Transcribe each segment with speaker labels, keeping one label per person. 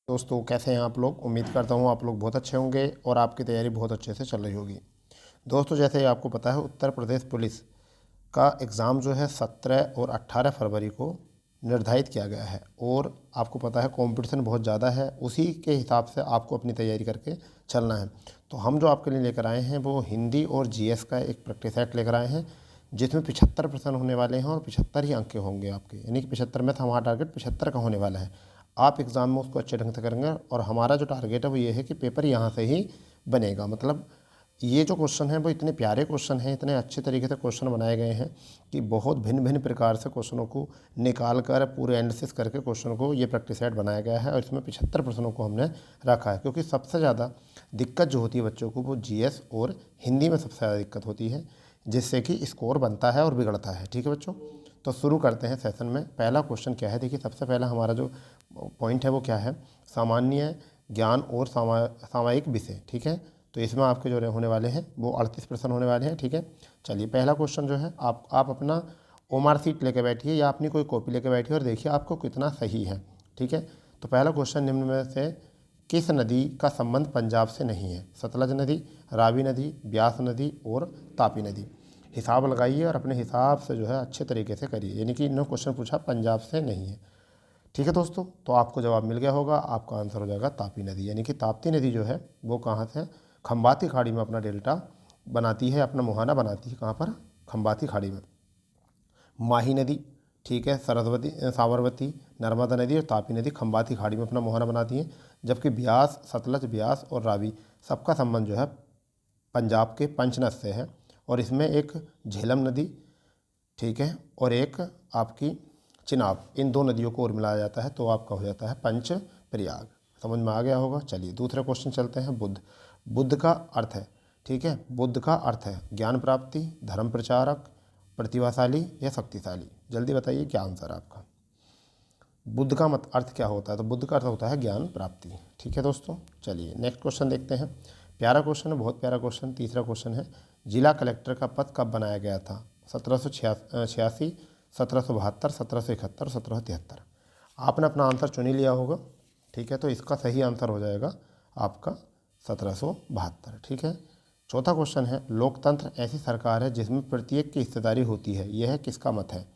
Speaker 1: दोस्तों कैसे हैं आप लोग। उम्मीद करता हूँ आप लोग बहुत अच्छे होंगे और आपकी तैयारी बहुत अच्छे से चल रही होगी। दोस्तों जैसे आपको पता है उत्तर प्रदेश पुलिस का एग्ज़ाम जो है 17 और 18 फरवरी को निर्धारित किया गया है और आपको पता है कंपटीशन बहुत ज़्यादा है। उसी के हिसाब से आपको अपनी तैयारी करके चलना है। तो हम जो आपके लिए लेकर आए हैं वो हिंदी और जीएस का एक प्रैक्टिस सेट लेकर आए हैं जिसमें 75% होने वाले हैं और 75 ही अंक के होंगे आपके, यानी कि 75 में था, हमारा टारगेट 75 का होने वाला है। आप एग्ज़ाम में उसको अच्छे ढंग से करेंगे और हमारा जो टारगेट है वो ये है कि पेपर यहाँ से ही बनेगा। मतलब ये जो क्वेश्चन है वो इतने प्यारे क्वेश्चन हैं, इतने अच्छे तरीके से क्वेश्चन बनाए गए हैं कि बहुत भिन्न भिन्न प्रकार से क्वेश्चनों को निकाल कर पूरे एनालिसिस करके क्वेश्चन को ये प्रैक्टिस सेट बनाया गया है और इसमें 75% को हमने रखा है क्योंकि सबसे ज़्यादा दिक्कत जो होती है बच्चों को वो जीएस और हिंदी में सबसे ज़्यादा दिक्कत होती है, जिससे कि स्कोर बनता है और बिगड़ता है। ठीक है बच्चों, तो शुरू करते हैं सेशन में। पहला क्वेश्चन क्या है, देखिए सबसे पहला हमारा जो पॉइंट है वो क्या है, सामान्य ज्ञान और सामयिक विषय। ठीक है, तो इसमें आपके जो होने वाले हैं वो 38% होने वाले हैं। ठीक है, चलिए पहला क्वेश्चन जो है आप अपना ओमार सीट लेके बैठिए या अपनी कोई कॉपी लेके बैठिए और देखिए आपको कितना सही है। ठीक है, तो पहला क्वेश्चन निम्न में से किस नदी का संबंध पंजाब से नहीं है? सतलज नदी, रावी नदी, ब्यास नदी और तापी नदी। हिसाब लगाइए और अपने हिसाब से जो है अच्छे तरीके से करिए, यानी कि इन्होंने क्वेश्चन पूछा पंजाब से नहीं है। ठीक है दोस्तों, तो आपको जवाब मिल गया होगा, आपका आंसर हो जाएगा तापी नदी। यानी कि ताप्ती नदी जो है वो कहाँ से, खंबाती खाड़ी में अपना डेल्टा बनाती है, अपना मुहाना बनाती है। कहाँ पर? खंबाती खाड़ी में। माही नदी, ठीक है, सरस्वती, साबरमती, नर्मदा नदी और तापी नदी खंबाती खाड़ी में अपना मुहाना बनाती हैं। जबकि ब्यास, सतलज, ब्यास और रावी सबका संबंध जो है पंजाब के पंचनद से है और इसमें एक झेलम नदी, ठीक है, और एक आपकी चिनाब, इन दो नदियों को और मिलाया जाता है तो आपका हो जाता है पंच प्रयाग। समझ में आ गया होगा। चलिए दूसरे क्वेश्चन चलते हैं। बुद्ध का अर्थ है, ठीक है, बुद्ध का अर्थ है ज्ञान प्राप्ति, धर्म प्रचारक, प्रतिभाशाली या शक्तिशाली। जल्दी बताइए क्या आंसर है आपका। बुद्ध का मत अर्थ क्या होता है? तो बुद्ध का अर्थ होता है ज्ञान प्राप्ति। ठीक है दोस्तों, चलिए नेक्स्ट क्वेश्चन देखते हैं। प्यारा क्वेश्चन है, बहुत प्यारा क्वेश्चन। तीसरा क्वेश्चन है, जिला कलेक्टर का पद कब बनाया गया था? 1786, 1772, 1771, 1773। आपने अपना आंसर चुन ही लिया होगा। ठीक है, तो इसका सही आंसर हो जाएगा आपका 1772। ठीक है, चौथा क्वेश्चन है, लोकतंत्र ऐसी सरकार है जिसमें प्रत्येक की हिस्सेदारी होती है, यह किसका मत है?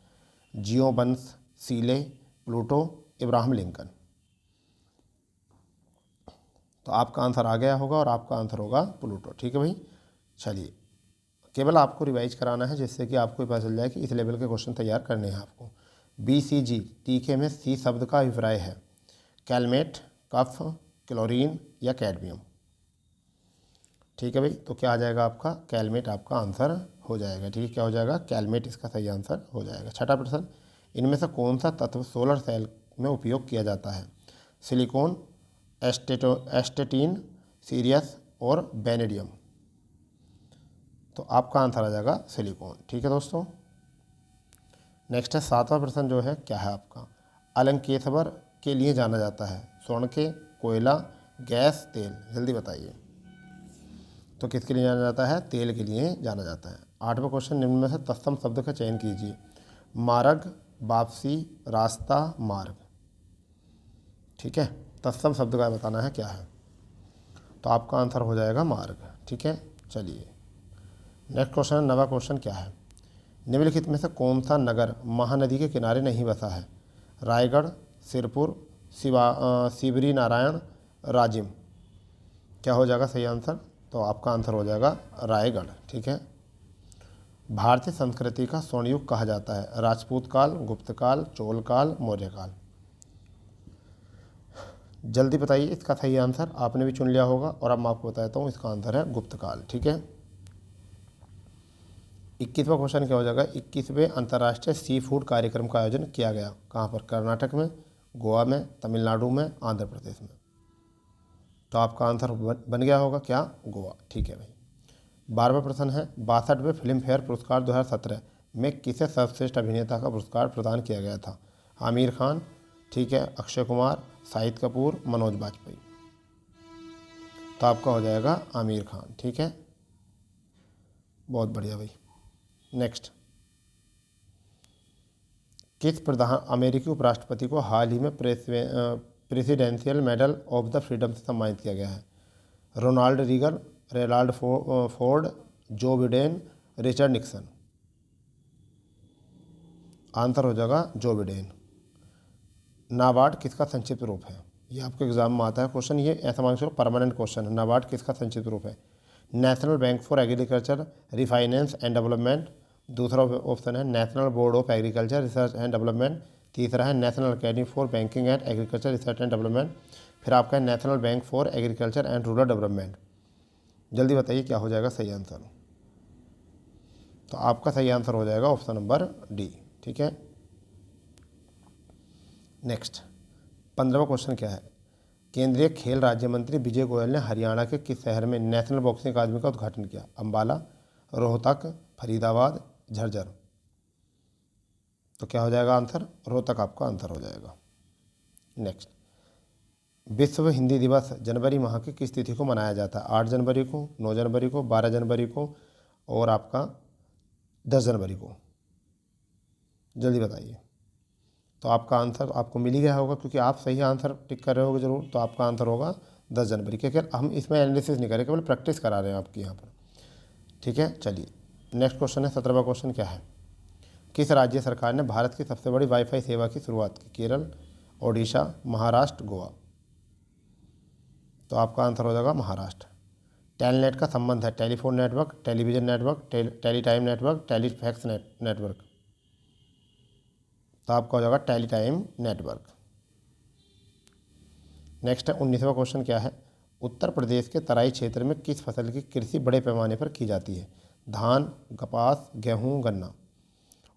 Speaker 1: जियो बंस, सीले, प्लूटो, इब्राहिम लिंकन। तो आपका आंसर आ गया होगा और आपका आंसर होगा प्लूटो। ठीक है भाई, चलिए केवल आपको रिवाइज कराना है जिससे कि आपको पता चल जाए कि इस लेवल के क्वेश्चन तैयार करने हैं आपको। BCG, तीखे में सी शब्द का अभिप्राय है कैलमेट, कफ, क्लोरीन या कैडमियम। ठीक है भाई, तो क्या आ जाएगा आपका? कैलमेट आपका आंसर हो जाएगा। ठीक है, क्या हो जाएगा? कैलमेट इसका सही आंसर हो जाएगा। छठा प्रश्न, इनमें से कौन सा तत्व सोलर सेल में उपयोग किया जाता है? सिलिकॉन, एस्टेटीन, सीरियस और बेनेडियम। तो आपका आंसर आ जाएगा सिलिकॉन। ठीक है दोस्तों, नेक्स्ट है सातवां प्रश्न जो है क्या है आपका, अलंकेश्वर के लिए जाना जाता है? स्वर्ण के, कोयला, गैस, तेल। जल्दी बताइए। तो किसके लिए जाना जाता है? तेल के लिए जाना जाता है। आठवां क्वेश्चन, निम्न में से तत्सम शब्द का चयन कीजिए। मार्ग, वापसी, रास्ता, मार्ग। ठीक है, तत्सम शब्द का बताना है क्या है, तो आपका आंसर हो जाएगा मार्ग। ठीक है, चलिए नेक्स्ट क्वेश्चन, नवा क्वेश्चन क्या है, निम्नलिखित में से कौन सा नगर महानदी के किनारे नहीं बसा है? रायगढ़, सिरपुर, शिवरी नारायण, राजिम। क्या हो जाएगा सही आंसर? तो आपका आंसर हो जाएगा रायगढ़। ठीक है, भारतीय संस्कृति का स्वर्ण युग कहा जाता है? राजपूत काल, गुप्त काल, चोल काल, मौर्य काल। जल्दी बताइए इसका सही आंसर। आपने भी चुन लिया होगा और अब मैं आपको बताता हूँ, इसका आंसर है गुप्त काल। ठीक है, 21वां क्वेश्चन क्या हो जाएगा, 21वें अंतर्राष्ट्रीय सी फूड कार्यक्रम का आयोजन किया गया कहाँ पर? कर्नाटक में, गोवा में, तमिलनाडु में, आंध्र प्रदेश में। तो आपका आंसर बन गया होगा क्या? गोवा। ठीक है भाई, 12वां प्रश्न है, 62वें फिल्म फेयर पुरस्कार 2017 में किसे सर्वश्रेष्ठ अभिनेता का पुरस्कार प्रदान किया गया था? आमिर खान, ठीक है, अक्षय कुमार, शाहिद कपूर, मनोज बाजपेयी। तो आपका हो जाएगा आमिर खान। ठीक है, बहुत बढ़िया भाई। नेक्स्ट, किस प्रधान अमेरिकी उपराष्ट्रपति को हाल ही में presidential medal of the freedom से सम्मानित किया गया है? Ronald Reagan, Reynold Ford, Joe Biden, Richard Nixon. Answer हो जाएगा जो बिडेन। नाबार्ड किसका संक्षिप्त रूप है? ये आपके एग्जाम में आता है क्वेश्चन, ये ऐसा मान चलो परमानेंट क्वेश्चन है। नाबार्ड किसका संक्षिप्त रूप है? National bank for agriculture refinance and development. दूसरा ऑप्शन है national board of agriculture research and development. तीसरा है national academy for banking and agriculture research and development. फिर आपका है national bank for agriculture and rural development. जल्दी बताइए क्या हो जाएगा सही आंसर। तो आपका सही आंसर हो जाएगा ऑप्शन नंबर डी। ठीक है, नेक्स्ट 15वां क्वेश्चन क्या है? केंद्रीय खेल राज्य मंत्री विजय गोयल ने हरियाणा के किस शहर में नेशनल बॉक्सिंग अकादमी का उद्घाटन किया? अंबाला, रोहतक, फरीदाबाद, झज्जर। तो क्या हो जाएगा आंसर? रोहतक आपका आंसर हो जाएगा। नेक्स्ट, विश्व हिंदी दिवस जनवरी माह की किस तिथि को मनाया जाता है? 8 जनवरी को, 9 जनवरी को, 12 जनवरी को और आपका 10 जनवरी को। जल्दी बताइए। तो आपका आंसर आपको मिल ही गया होगा क्योंकि आप सही आंसर टिक कर रहे होगे जरूर। तो आपका आंसर होगा 10 जनवरी। क्योंकि हम इसमें एनालिसिस नहीं करें, केवल प्रैक्टिस करा रहे हैं आपकी यहाँ पर। ठीक है, चलिए नेक्स्ट क्वेश्चन है 17वां क्वेश्चन क्या है? किस राज्य सरकार ने भारत की सबसे बड़ी वाईफाई सेवा की शुरुआत की? केरल, ओडिशा, महाराष्ट्र, गोवा। तो आपका आंसर हो जाएगा महाराष्ट्र। टेलनेट का संबंध है telephone network, television network, teletype network, telefax network. तो आपका हो जाएगा टेलीटाइम नेटवर्क। नेक्स्ट है 19वां क्वेश्चन क्या है? उत्तर प्रदेश के तराई क्षेत्र में किस फसल की कृषि बड़े पैमाने पर की जाती है? धान, कपास, गेहूं, गन्ना।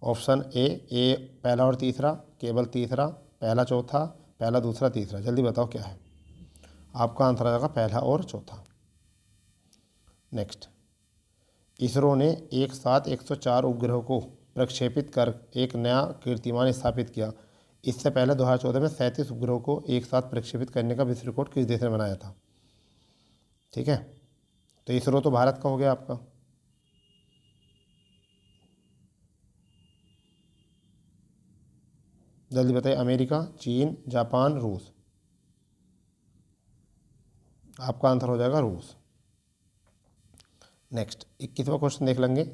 Speaker 1: ऑप्शन ए पहला और तीसरा, केवल तीसरा, पहला चौथा, पहला दूसरा तीसरा। जल्दी बताओ क्या है? आपका आंसर आ जाएगा पहला और चौथा। नेक्स्ट, इसरो ने एक साथ 104 उपग्रहों को प्रक्षेपित कर एक नया कीर्तिमान स्थापित किया। इससे पहले 2014 में 37 उपग्रहों को एक साथ प्रक्षेपित करने का विश्व रिकॉर्ड किस देश ने बनाया था? ठीक है, तो इसरो तो भारत का हो गया आपका। जल्दी बताइए। अमेरिका, चीन, जापान, रूस। आपका आंसर हो जाएगा रूस। नेक्स्ट 21वां क्वेश्चन देख लेंगे।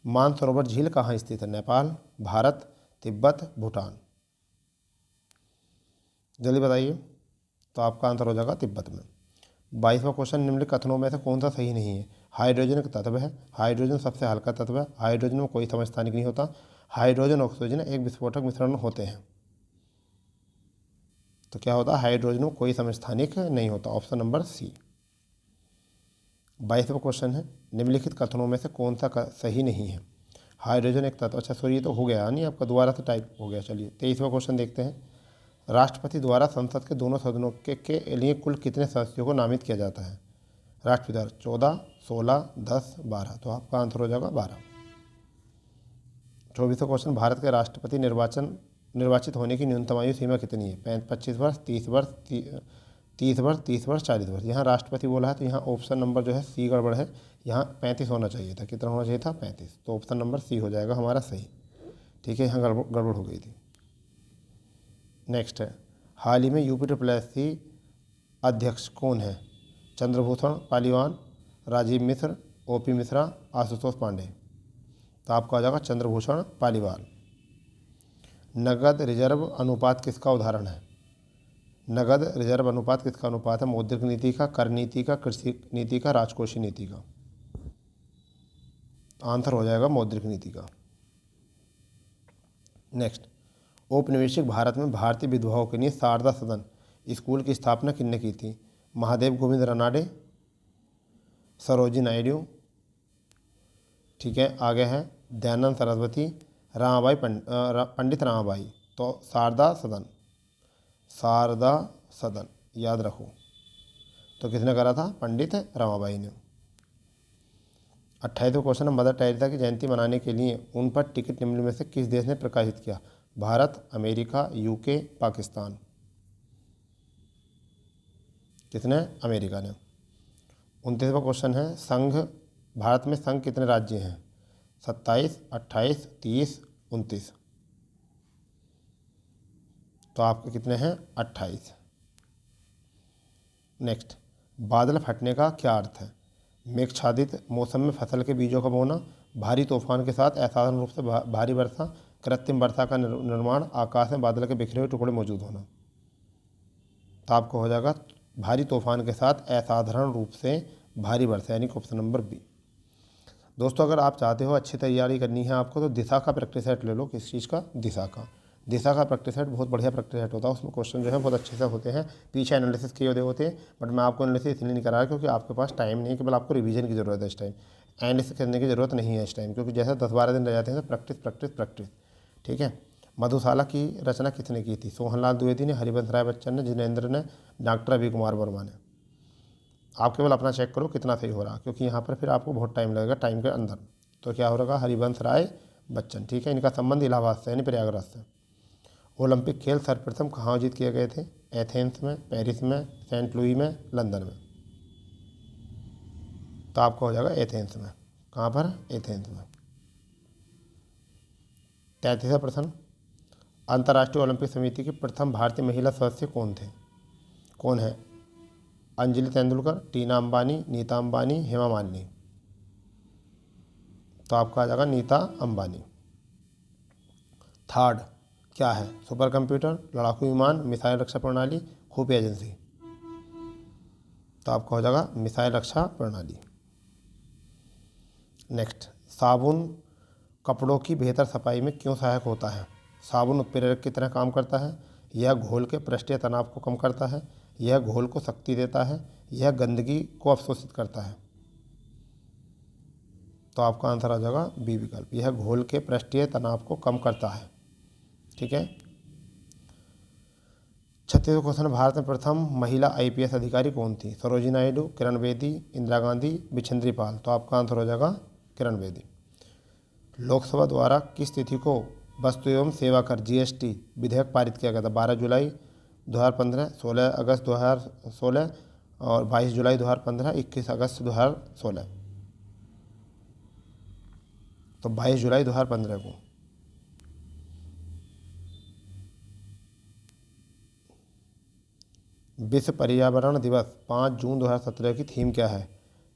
Speaker 1: मानसरोवर झील कहाँ स्थित है? नेपाल, भारत, तिब्बत, भूटान। जल्दी बताइए। तो आपका आंसर हो जाएगा तिब्बत में। 22वां क्वेश्चन, निम्नलिखित कथनों में से कौन सा सही नहीं है? हाइड्रोजन एक तत्व है, हाइड्रोजन सबसे हल्का तत्व है, हाइड्रोजन में कोई समस्थानिक नहीं होता, हाइड्रोजन ऑक्सीजन एक विस्फोटक मिश्रण होते हैं। तो क्या होता है? हाइड्रोजन में कोई समस्थानिक नहीं होता। Option number C. 22वां क्वेश्चन है, निम्नलिखित कथनों में से कौन सा सही नहीं है? हाइड्रोजन एक तत्व। अच्छा सॉरी, ये तो हो गया नहीं आपका, दोबारा से टाइप हो गया। चलिए 23वां क्वेश्चन देखते हैं। राष्ट्रपति द्वारा संसद के दोनों सदनों के लिए कुल कितने सदस्यों को नामित किया जाता है? राष्ट्रपति द्वारा 14, 16, 10, 12। तो आपका आंसर हो जाएगा 12। 24वां क्वेश्चन, भारत के राष्ट्रपति निर्वाचित होने की न्यूनतम आयु सीमा कितनी है? 25 वर्ष, 30 वर्ष, 30 वर्ष, 30 वर्ष, 40 वर्ष। यहाँ राष्ट्रपति बोला है तो यहाँ ऑप्शन नंबर जो है सी गड़बड़ है। यहाँ 35 होना चाहिए था। कितना होना चाहिए था? 35। तो ऑप्शन नंबर सी हो जाएगा हमारा सही। ठीक है, यहाँ गड़बड़ हो गई थी। नेक्स्ट है, हाल ही में UPSSC अध्यक्ष कौन है? चंद्रभूषण पालीवान, राजीव मिश्र, OP मिश्रा, आशुतोष पांडे। तो आपका हो जाएगा चंद्रभूषण पालीवाल। नगद रिजर्व अनुपात किसका उदाहरण है? नगद रिजर्व अनुपात किसका अनुपात है? मौद्रिक नीति का, कर नीति का, कृषि नीति का, राजकोषीय नीति का। आंसर हो जाएगा मौद्रिक नीति का। नेक्स्ट, औपनिवेशिक भारत में भारतीय विधवाओं के लिए शारदा सदन स्कूल की स्थापना किसने की थी? महादेव गोविंद रानाडे, सरोजिनी नायडू। ठीक है, आगे है दयानंद सरस्वती, रामाबाई पंडित रामाबाई। तो शारदा सदन याद रखो। तो किसने करा था? पंडित रमाबाई ने। 28वां क्वेश्चन है, मदर टेरेसा की जयंती मनाने के लिए उन पर टिकट निम्न में से किस देश ने प्रकाशित किया? Bharat, America, UK, Pakistan. किसने? अमेरिका ने। 29वां क्वेश्चन है, भारत में संघ कितने राज्य हैं? 27, 28, 30, 29। तो आपके कितने हैं? 28। नेक्स्ट, बादल फटने का क्या अर्थ है? मेघाच्छादित मौसम में फसल के बीजों का बोना, भारी तूफान के साथ असाधारण रूप से भारी वर्षा, कृत्रिम वर्षा का निर्माण, आकाश में बादल के बिखरे हुए टुकड़े मौजूद होना। तो आपको हो जाएगा भारी तूफान के साथ असाधारण रूप से भारी वर्षा, यानी कि ऑप्शन नंबर बी। दोस्तों अगर आप चाहते हो अच्छी तैयारी करनी है आपको तो दिशा का प्रैक्टिस सेट ले लो। किस चीज़ का? दिशा का। दिशा का प्रैक्टिस सेट बहुत बढ़िया प्रैक्टिस सेट होता है, उसमें क्वेश्चन जो है बहुत अच्छे से होते हैं, पीछे एनालिसिस किए हुए होते हैं, बट मैं आपको एनालिसिस इसलिए नहीं करा रहा क्योंकि आपके पास टाइम नहीं है, केवल आपको रिवीजन की ज़रूरत है इस टाइम, एनालिसिस करने की ज़रूरत नहीं है इस टाइम, क्योंकि जैसे 10-12 दिन रह जाते हैं तो प्रैक्टिस प्रैक्टिस प्रैक्टिस। ठीक है। मधुशाला की रचना किसने की थी? सोहनलाल द्विवेदी ने, हरिवंश राय बच्चन ने, जिनेंद्र ने, डॉक्टर अभी कुमार वर्मा ने। आप केवल अपना चेक करो कितना सही हो रहा, क्योंकि यहाँ पर फिर आपको बहुत टाइम लगेगा टाइम के अंदर। तो क्या हो रहा? हरिवंश राय बच्चन। ठीक है। इनका संबंध इलाहाबाद से यानी प्रयागराज से। ओलंपिक खेल सर्वप्रथम कहाँ आयोजित किए गए थे? एथेंस में, पेरिस में, सेंट लुई में, लंदन में। तो आपका हो जाएगा एथेंस में। कहाँ पर? एथेंस में। 33वां प्रश्न, अंतर्राष्ट्रीय ओलंपिक समिति की प्रथम भारतीय महिला सदस्य कौन थे? कौन है? अंजलि तेंदुलकर, टीना अंबानी, नीता अंबानी, हेमा मालिनी। तो आपका आ जाएगा नीता अंबानी। थर्ड क्या है? सुपर कंप्यूटर, लड़ाकू विमान, मिसाइल रक्षा प्रणाली, खुफिया एजेंसी। तो आपका हो जाएगा मिसाइल रक्षा प्रणाली। नेक्स्ट, साबुन कपड़ों की बेहतर सफाई में क्यों सहायक होता है? साबुन उत्प्रेरक की तरह काम करता है, यह घोल के पृष्ठीय तनाव को कम करता है, यह घोल को शक्ति देता है, यह गंदगी को अवशोषित करता है। तो आपका आंसर आ जाएगा बी विकल्प, यह घोल के पृष्ठीय तनाव को कम करता है। ठीक है। 36वां क्वेश्चन, भारत में प्रथम महिला IPS अधिकारी कौन थी? सरोजिनी नायडू, किरण बेदी, इंदिरा गांधी, बिछेंद्री पाल। तो आपका आंसर हो जाएगा किरण बेदी। लोकसभा द्वारा किस तिथि को वस्तु एवं सेवा कर GST विधेयक पारित किया गया था? 12 जुलाई 2015, 16 अगस्त 2016 और 22 जुलाई 2015, 21 अगस्त 2016। तो 22 जुलाई 2015 को। विश्व पर्यावरण दिवस 5 जून 2017 की थीम क्या है?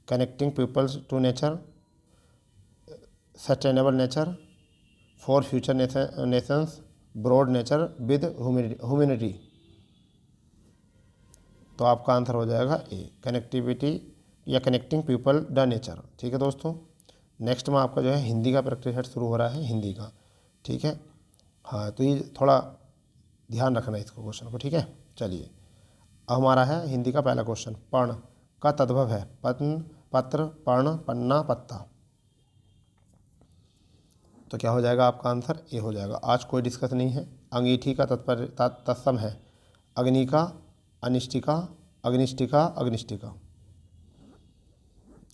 Speaker 1: Connecting peoples to nature, sustainable nature, for future nations, broad nature with humanity. तो आपका आंसर हो जाएगा ए, कनेक्टिविटी या कनेक्टिंग पीपल द नेचर। ठीक है दोस्तों। नेक्स्ट में आपका जो है हिंदी का प्रैक्टिस सेट शुरू हो रहा है, हिंदी का। ठीक है। हाँ तो ये थोड़ा ध्यान रखना है इसको, क्वेश्चन को। ठीक है। चलिए अब हमारा है हिंदी का पहला क्वेश्चन। पर्ण का तद्भव है? पत्र, पत्र, पर्ण, पन्ना, पत्ता। तो क्या हो जाएगा आपका आंसर? ए हो जाएगा। आज कोई डिस्कस नहीं है। अंगीठी का तात्पर्य तत्सम है अग्निका, अनिष्टिका, अग्निष्टिका, अग्निष्टिका।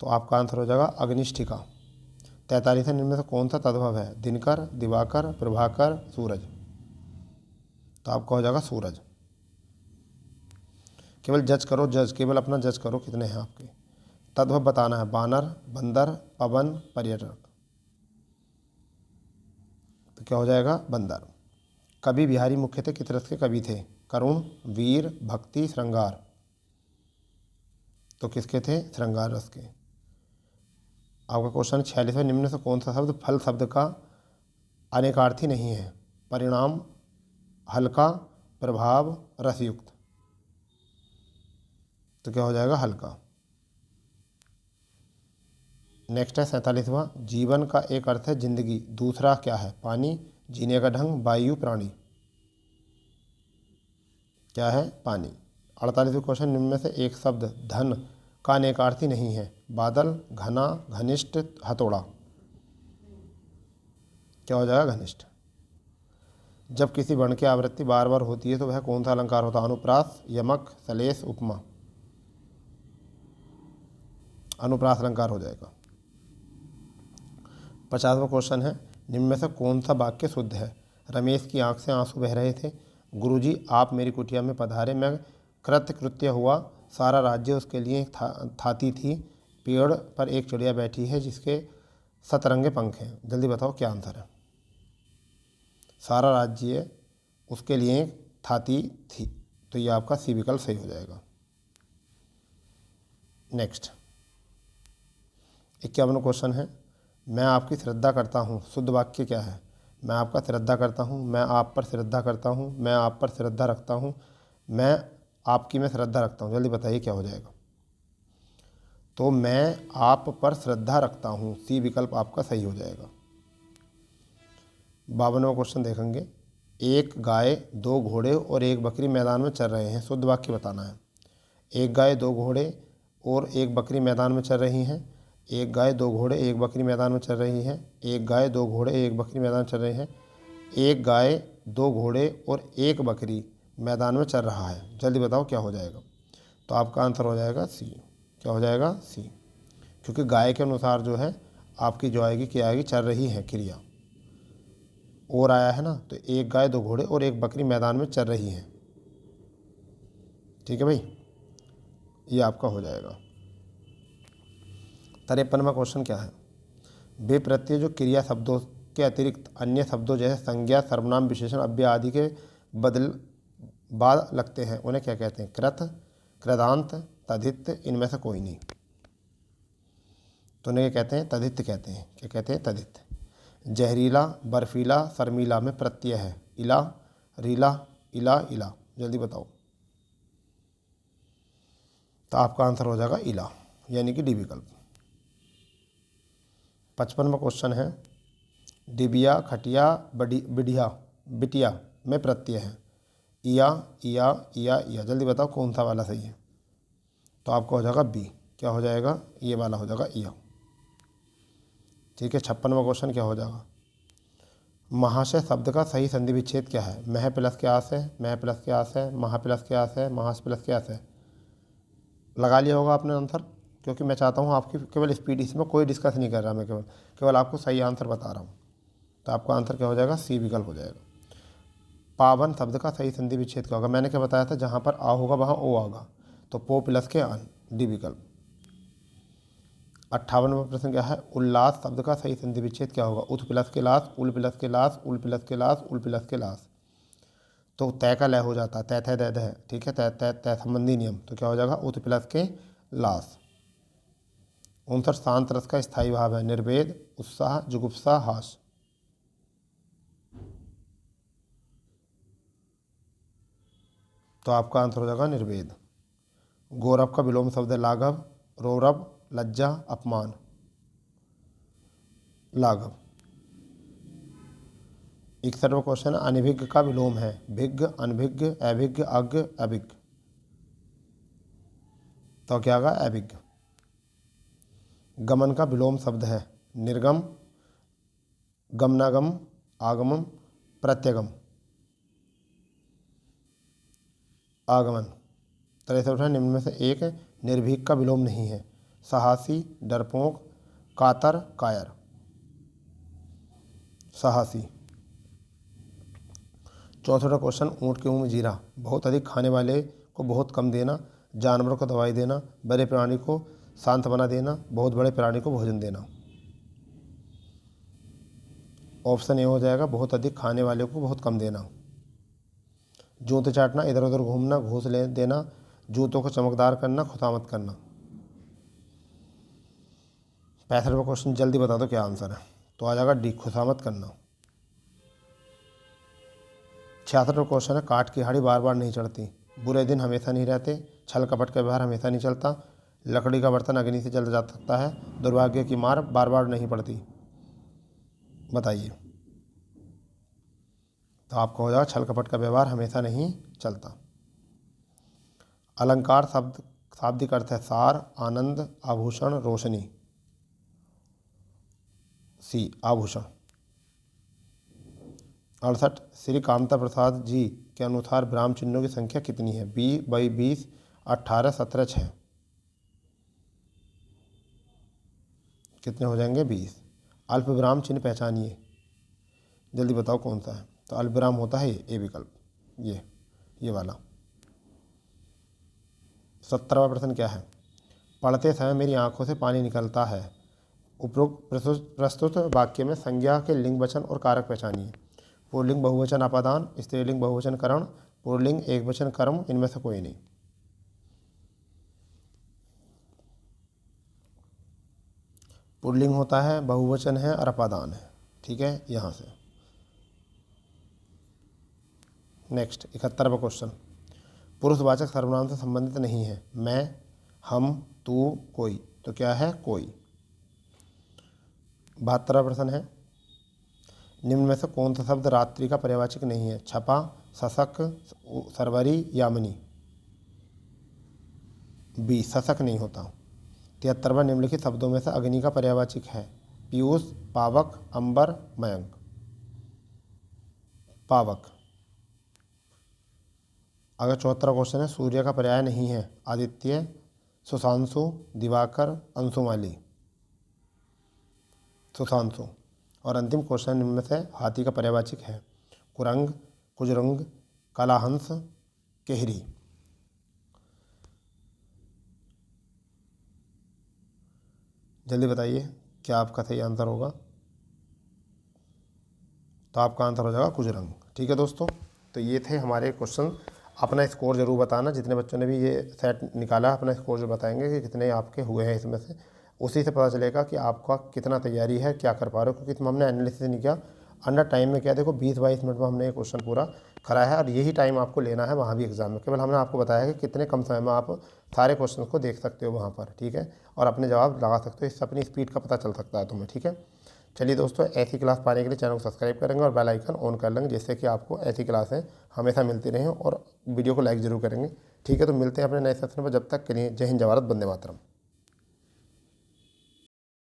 Speaker 1: तो आपका आंसर हो जाएगा अग्निष्टिका। 43 निम्न में से कौन सा तद्भव है? दिनकर, दिवाकर, प्रभाकर, सूरज। तो आपका हो जाएगा सूरज। केवल जज करो, जज केवल अपना जज करो कितने हैं आपके। तद्भव बताना है। बानर, बंदर, पवन, पर्यटक। तो क्या हो जाएगा? बंदर। कवि बिहारी मुख्यतः किस रस के कवि थे? करुण, वीर, भक्ति, श्रृंगार। तो किसके थे? श्रृंगार रस के। आपका क्वेश्चन 46वां, निम्न में से कौन सा शब्द फल शब्द का अनेकार्थी नहीं है? परिणाम, हल्का, प्रभाव, रसयुक्त। तो क्या हो जाएगा? हल्का। नेक्स्ट है 47वां, जीवन का एक अर्थ है जिंदगी, दूसरा क्या है? पानी, जीने का ढंग, वायु, प्राणी। क्या है? पानी। 48वां क्वेश्चन, निम्न में से एक शब्द धन का अनेकार्थी नहीं है? बादल, घना, घनिष्ठ, हथौड़ा। क्या हो जाएगा? घनिष्ठ। जब किसी वर्ण की आवृत्ति बार बार होती है तो वह कौन सा अलंकार होता है? अनुप्रास, यमक, सलेश, उपमा। अनुप्रास अलंकार हो जाएगा। 50वां क्वेश्चन है, निम्न में से कौन सा वाक्य शुद्ध है? रमेश की आंख से आंसू बह रहे थे, गुरुजी आप मेरी कुटिया में पधारे, मैं कृत्य हुआ, सारा राज्य उसके लिए थाती थी, पेड़ पर एक चिड़िया बैठी है जिसके सतरंगे पंख हैं। जल्दी बताओ क्या आंसर है? सारा राज्य उसके लिए थाती थी। तो ये आपका सी विकल्प सही हो जाएगा। नेक्स्ट 51वां क्वेश्चन है, मैं आपकी श्रद्धा करता हूँ। शुद्ध वाक्य क्या है? मैं आपका श्रद्धा करता हूँ, मैं आप पर श्रद्धा करता हूँ, मैं आप पर श्रद्धा रखता हूँ, मैं आपकी में श्रद्धा रखता हूँ। जल्दी बताइए क्या हो जाएगा। तो मैं आप पर श्रद्धा रखता हूँ, सी विकल्प आपका सही हो जाएगा। 52वां क्वेश्चन देखेंगे, एक गाय, दो घोड़े और एक बकरी मैदान में चल रहे हैं। शुद्ध वाक्य बताना है। एक गाय, दो घोड़े और एक बकरी मैदान में चल रही हैं। एक गाय, दो घोड़े, एक बकरी मैदान में चल रही हैं। एक गाय, दो घोड़े, एक बकरी मैदान में चल रही हैं। एक गाय, दो घोड़े और एक बकरी मैदान में चल रहा है। जल्दी बताओ क्या हो जाएगा। तो आपका आंसर हो जाएगा सी। क्या हो जाएगा? सी। क्योंकि गाय के अनुसार जो है आपकी जो आएगी क्या आएगी? चल रही है क्रिया, और आया है ना, तो एक गाय, दो घोड़े और एक बकरी मैदान में चल रही हैं। ठीक है भाई, ये आपका हो जाएगा। 53वां क्वेश्चन क्या है, वे प्रत्यय जो क्रिया शब्दों के अतिरिक्त अन्य शब्दों जैसे संज्ञा, सर्वनाम, विशेषण, अव्यय आदि के बदल बाद लगते हैं उन्हें क्या कहते हैं? कृत, कृदांत, तद्धित, इनमें से कोई नहीं। तो उन्हें क्या कहते हैं? तद्धित कहते हैं। क्या कहते हैं? तद्धित। जहरीला, बर्फीला, शर्मीला में प्रत्यय है इला, रीला, इला, इला। जल्दी बताओ। तो आपका आंसर हो जाएगा इला, यानी कि डी विकल्प। 55वां क्वेश्चन है, डिबिया, खटिया, बिडिया, बिटिया में प्रत्यय है इया, इया, इया, इया। जल्दी बताओ कौन सा वाला सही है। तो आपका हो जाएगा बी। क्या हो जाएगा? ये वाला हो जाएगा इया। ठीक है। 56वां क्वेश्चन क्या हो जाएगा, महाशय शब्द का सही संधि विच्छेद क्या है? मह प्लस के आस है, मह प्लस के आस है, महा प्लस के आस है, महास प्लस के आस है। लगा लिया होगा आपने आंसर, क्योंकि मैं चाहता हूँ आपकी केवल स्पीड, इसमें कोई डिस्कस नहीं कर रहा, मैं केवल आपको सही आंसर बता रहा हूँ। तो आपका आंसर क्या हो जाएगा? सी विकल्प हो जाएगा। पावन शब्द का सही संधि विच्छेद क्या होगा? मैंने क्या बताया था, जहाँ पर आ होगा वहाँ ओ आगा, तो पो प्लस के आन, डी विकल्प। 58वां प्रश्न क्या है, उल्लास शब्द का सही संधि विच्छेद क्या होगा? उथ प्लस के लास, उल प्लस के लास, उल प्लस के लास, उल प्लस के लास। तो तय का लय हो जाता है, तय थे दे है। ठीक है, तय तय तय संबंधी नियम। तो क्या हो जाएगा? उथ प्लस के लास। 59 शांत रस का स्थायी भाव है निर्वेद, उत्साह, जुगुप्सा, हास। तो आपका आंसर हो जाएगा निर्वेद। गौरव का विलोम शब्द है लाघव, रौरव, लज्जा, अपमान, लाघव। 61वां क्वेश्चन, अनभिज्ञ का विलोम है भिज्ञ, अनभिज्ञ, अभिज्ञ, अज्ञ, अभिज्ञ। तो क्या होगा? अभिज्ञ। गमन का विलोम शब्द है निर्गम, गमनागम, आगमन, प्रत्यगम, आगमन। 63 निम्न में से एक निर्भीक का विलोम नहीं है साहसी, डरपोक, कातर, कायर, साहसी। 64वां क्वेश्चन, ऊँट के मुंह में जीरा। बहुत अधिक खाने वाले को बहुत कम देना, जानवरों को दवाई देना, बड़े प्राणी को शांत बना देना, बहुत बड़े प्राणी को भोजन देना। ऑप्शन ए हो जाएगा बहुत अधिक खाने वाले को बहुत कम देना। जूते चाटना, इधर उधर घूमना, घूस ले देना, जूतों को चमकदार करना, खुशामद करना। 65वां क्वेश्चन, जल्दी बता दो क्या आंसर है। तो आ जाएगा डी, खुशामद करना। 66वां क्वेश्चन है, काठ की हाड़ी बार बार नहीं चढ़ती, बुरे दिन हमेशा नहीं रहते, छल कपट का व्यवहार हमेशा नहीं चलता, लकड़ी का बर्तन अग्नि से जल जा सकता है, दुर्भाग्य की मार बार बार नहीं पड़ती। बताइए। तो आपको हो जाएगा छल कपट का व्यवहार हमेशा नहीं चलता। अलंकार शब्द शाब्दिक अर्थ है सार, आनंद, आभूषण, रोशनी, सी आभूषण। 68 श्री कामता प्रसाद जी के अनुसार विराम चिन्हों की संख्या कितनी है? 20, 18, 17, 6। कितने हो जाएंगे? 20। अल्प विराम चिन्ह पहचानिए, जल्दी बताओ कौन सा है। तो अल्प विराम होता है ए विकल्प, ये वाला। 70वां प्रश्न क्या है, पढ़ते समय मेरी आंखों से पानी निकलता है। उपरोक्त प्रस्तुत वाक्य में संज्ञा के लिंग, वचन और कारक पहचानिए। पुल्लिंग बहुवचन अपादान, स्त्रीलिंग बहुवचन करण, पुल्लिंग एक वचन कर्म, इनमें से कोई नहीं। पुल्लिंग होता है, बहुवचन है और अपादान है। ठीक है, यहाँ से नेक्स्ट 71वां क्वेश्चन, पुरुषवाचक सर्वनाम से संबंधित नहीं है। मैं, हम, तू, कोई, तो क्या है? कोई। 72वां प्रश्न है, निम्न में से कौन सा शब्द रात्रि का पर्यायवाचक नहीं है? छपा, शशक, सरवरी, यामिनी। बी, शशक नहीं होता। 73वां, निम्नलिखित शब्दों में से अग्नि का पर्यायवाचक है? पीयूष, पावक, अंबर, मयंक। पावक। अगर 74वां क्वेश्चन है, सूर्य का पर्याय नहीं है? आदित्य, सुशांशु, दिवाकर, अंशुमाली। सुशांशु। और अंतिम क्वेश्चन निम्न में से हाथी का पर्यायवाचक है? कुरंग, कुजरंग, कालाहंस, केहरी। जल्दी बताइए क्या आपका सही आंसर होगा। तो आपका आंसर हो जाएगा कुजरंग। ठीक है दोस्तों, तो ये थे हमारे क्वेश्चन। अपना स्कोर जरूर बताना, जितने बच्चों ने भी ये सेट निकाला अपना स्कोर जो बताएंगे कि कितने आपके हुए हैं इसमें से, उसी से पता चलेगा कि आपका कितना तैयारी है, क्या कर पा रहे हो। क्योंकि तुम हमने एनालिसिस नहीं किया, अंडर टाइम में क्या देखो 20-22 मिनट में हमने ये क्वेश्चन पूरा कराया है, और यही टाइम आपको लेना है वहाँ भी एग्जाम में। केवल हमने आपको बताया है कि कितने कम समय में आप सारे क्वेश्चन को देख सकते हो वहाँ पर। ठीक है, और अपने जवाब लगा सकते हो, इससे अपनी स्पीड का पता चल सकता है तुम्हें। ठीक है, चलिए दोस्तों, ऐसी क्लास पाने के लिए चैनल को सब्सक्राइब करेंगे और बेल आइकन ऑन कर लेंगे, जिससे कि आपको ऐसी क्लासें हमेशा मिलती रहें, और वीडियो को लाइक ज़रूर करेंगे। ठीक है, तो मिलते हैं अपने नए सेशन पर, जब तक के लिए जय हिंद, जय भारत, वंदे मातरम।